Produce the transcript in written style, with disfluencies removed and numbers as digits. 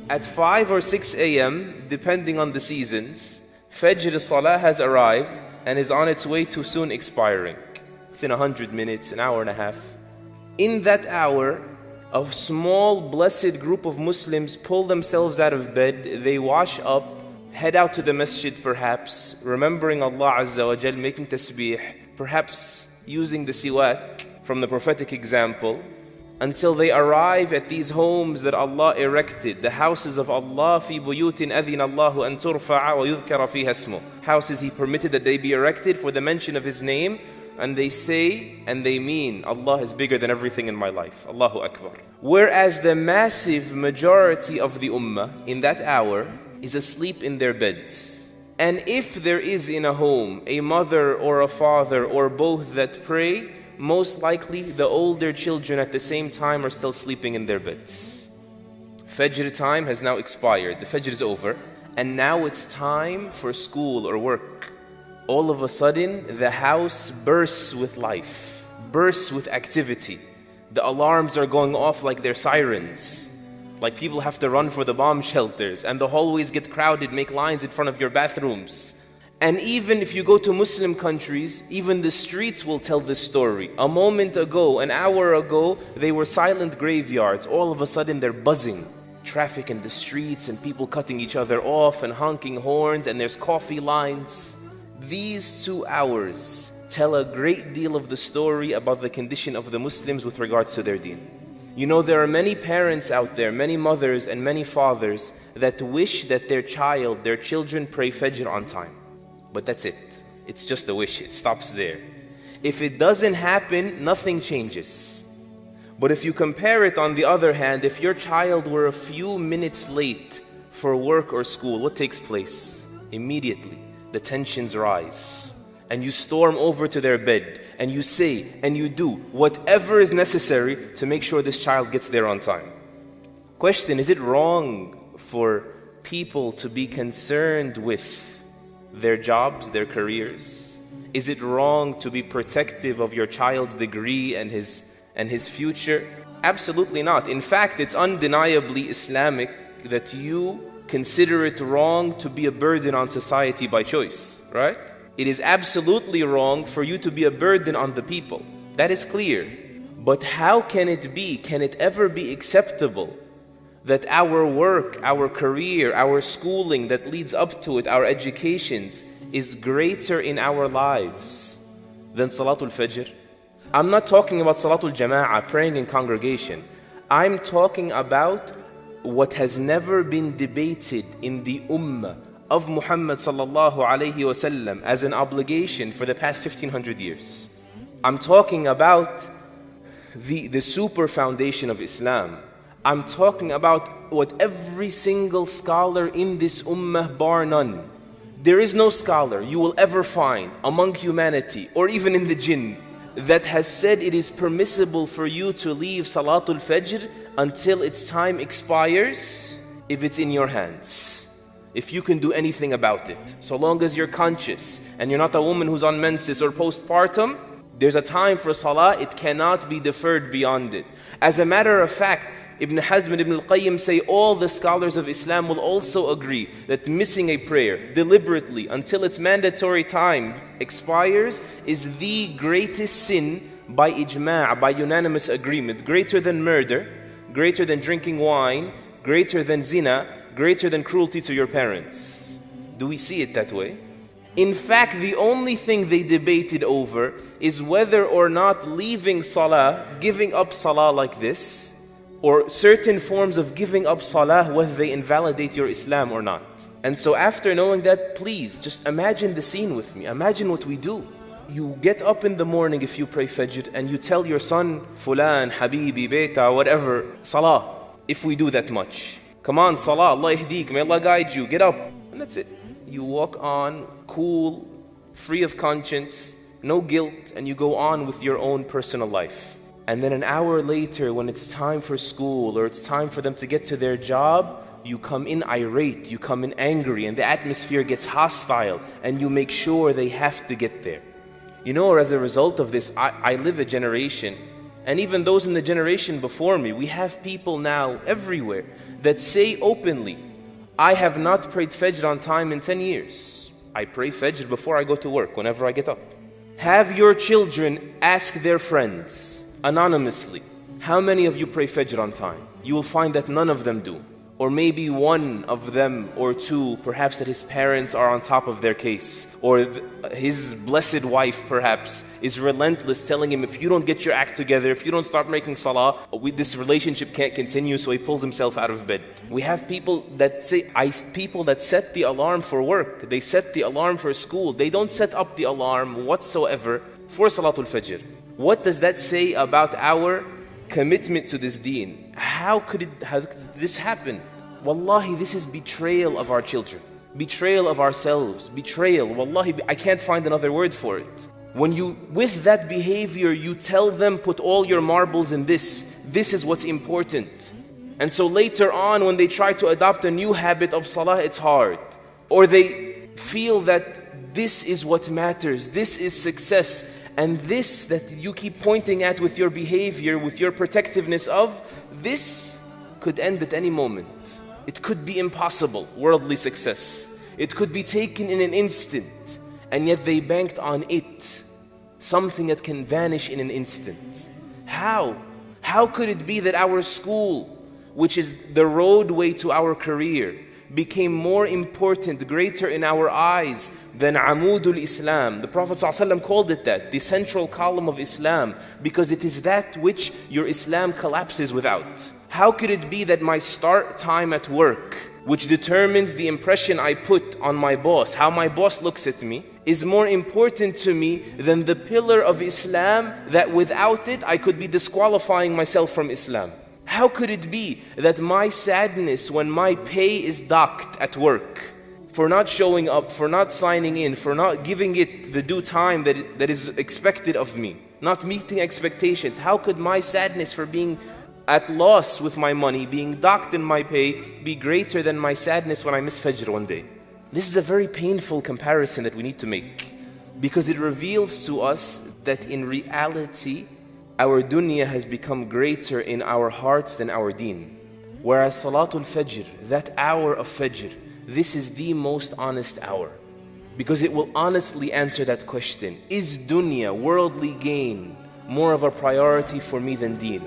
At 5 or 6 a.m., depending on the seasons, Fajr Salah has arrived and is on its way to soon expiring. Within 100 minutes, an hour and a half. In that hour, a small blessed group of Muslims pull themselves out of bed, they wash up, head out to the masjid perhaps, remembering Allah Azza wa Jal, making tasbih, perhaps using the siwak from the prophetic example, until they arrive at these homes that Allah erected, the houses of Allah, fi buyutin adhina Allahu an turfa'a wa yudhkara fiha ismuh. Houses He permitted that they be erected for the mention of His name, and they say and they mean, Allah is bigger than everything in my life. Allahu Akbar. Whereas the massive majority of the ummah in that hour is asleep in their beds. And if there is in a home a mother or a father or both that pray, most likely the older children at the same time are still sleeping in their beds. Fajr time has now expired. The Fajr is over. And now it's time for school or work. All of a sudden, the house bursts with life, bursts with activity. The alarms are going off like they're sirens. Like people have to run for the bomb shelters, and the hallways get crowded, make lines in front of your bathrooms. And even if you go to Muslim countries, even the streets will tell this story. A moment ago, an hour ago, they were silent graveyards. All of a sudden, they're buzzing. Traffic in the streets and people cutting each other off and honking horns, and there's coffee lines. These 2 hours tell a great deal of the story about the condition of the Muslims with regards to their deen. You know, there are many parents out there, many mothers and many fathers that wish that their children pray Fajr on time. But that's it. It's just a wish. It stops there. If it doesn't happen, nothing changes. But if you compare it on the other hand, if your child were a few minutes late for work or school, what takes place? Immediately, the tensions rise. And you storm over to their bed, and you say and you do whatever is necessary to make sure this child gets there on time. Question, is it wrong for people to be concerned with their jobs, their careers? Is it wrong to be protective of your child's degree and his future? Absolutely not. In fact, it's undeniably Islamic that you consider it wrong to be a burden on society by choice, right? It is absolutely wrong for you to be a burden on the people. That is clear. But how can it ever be acceptable that our work, our career, our schooling that leads up to it, our educations, is greater in our lives than Salatul Fajr? I'm not talking about Salatul Jama'ah, praying in congregation. I'm talking about what has never been debated in the Ummah of Muhammad sallallahu alayhi wasallam as an obligation for the past 1500 years. I'm talking about the super foundation of Islam. I'm talking about what every single scholar in this ummah, bar none, there is no scholar you will ever find among humanity or even in the jinn that has said it is permissible for you to leave Salatul Fajr until its time expires if it's in your hands. If you can do anything about it, so long as you're conscious and you're not a woman who's on menses or postpartum, there's a time for salah, it cannot be deferred beyond it. As a matter of fact, Ibn Hazm and Ibn al-Qayyim say all the scholars of Islam will also agree that missing a prayer deliberately until its mandatory time expires is the greatest sin by ijma', by unanimous agreement, greater than murder, greater than drinking wine, greater than zina, greater than cruelty to your parents. Do we see it that way? In fact, the only thing they debated over is whether or not leaving salah, giving up salah like this, or certain forms of giving up salah, whether they invalidate your Islam or not. And so after knowing that, please just imagine the scene with me. Imagine what we do. You get up in the morning if you pray Fajr and you tell your son, Fulan, Habibi, Beta, whatever, salah, if we do that much. Come on, salah, Allah ihdeek, may Allah guide you, get up. And that's it. You walk on, cool, free of conscience, no guilt, and you go on with your own personal life. And then an hour later, when it's time for school or it's time for them to get to their job, you come in irate, you come in angry, and the atmosphere gets hostile, and you make sure they have to get there. You know, as a result of this, I live a generation, And even those in the generation before me, we have people now everywhere that say openly, I have not prayed Fajr on time in 10 years. I pray Fajr before I go to work, whenever I get up. Have your children ask their friends anonymously, how many of you pray Fajr on time? You will find that none of them do. Or maybe one of them or two, perhaps that his parents are on top of their case. Or his blessed wife perhaps is relentless, telling him, if you don't get your act together, if you don't start making salah, this relationship can't continue, so he pulls himself out of bed. We have people that say, people that set the alarm for work, they set the alarm for school, they don't set up the alarm whatsoever for Salatul Fajr. What does that say about our commitment to this deen? How could this happen? Wallahi, this is betrayal of our children, betrayal of ourselves, betrayal. Wallahi, I can't find another word for it. When you, with that behavior, you tell them, put all your marbles in this is what's important. And so later on, when they try to adopt a new habit of salah, it's hard. Or they feel that this is what matters, this is success. And this that you keep pointing at with your behavior, with your protectiveness of, this could end at any moment. It could be impossible, worldly success. It could be taken in an instant. And yet they banked on it, something that can vanish in an instant. How? How could it be that our school, which is the roadway to our career, became more important, greater in our eyes than Amudul Islam? The Prophet ﷺ called it that, the central column of Islam, because it is that which your Islam collapses without. How could it be that my start time at work, which determines the impression I put on my boss, how my boss looks at me, is more important to me than the pillar of Islam that without it I could be disqualifying myself from Islam? How could it be that my sadness when my pay is docked at work, for not showing up, for not signing in, for not giving it the due time that is expected of me, not meeting expectations, how could my sadness for being at loss with my money, being docked in my pay, be greater than my sadness when I miss Fajr one day? This is a very painful comparison that we need to make, because it reveals to us that in reality, our dunya has become greater in our hearts than our deen. Whereas Salatul Fajr, that hour of Fajr, this is the most honest hour, because it will honestly answer that question. Is dunya, worldly gain, more of a priority for me than deen?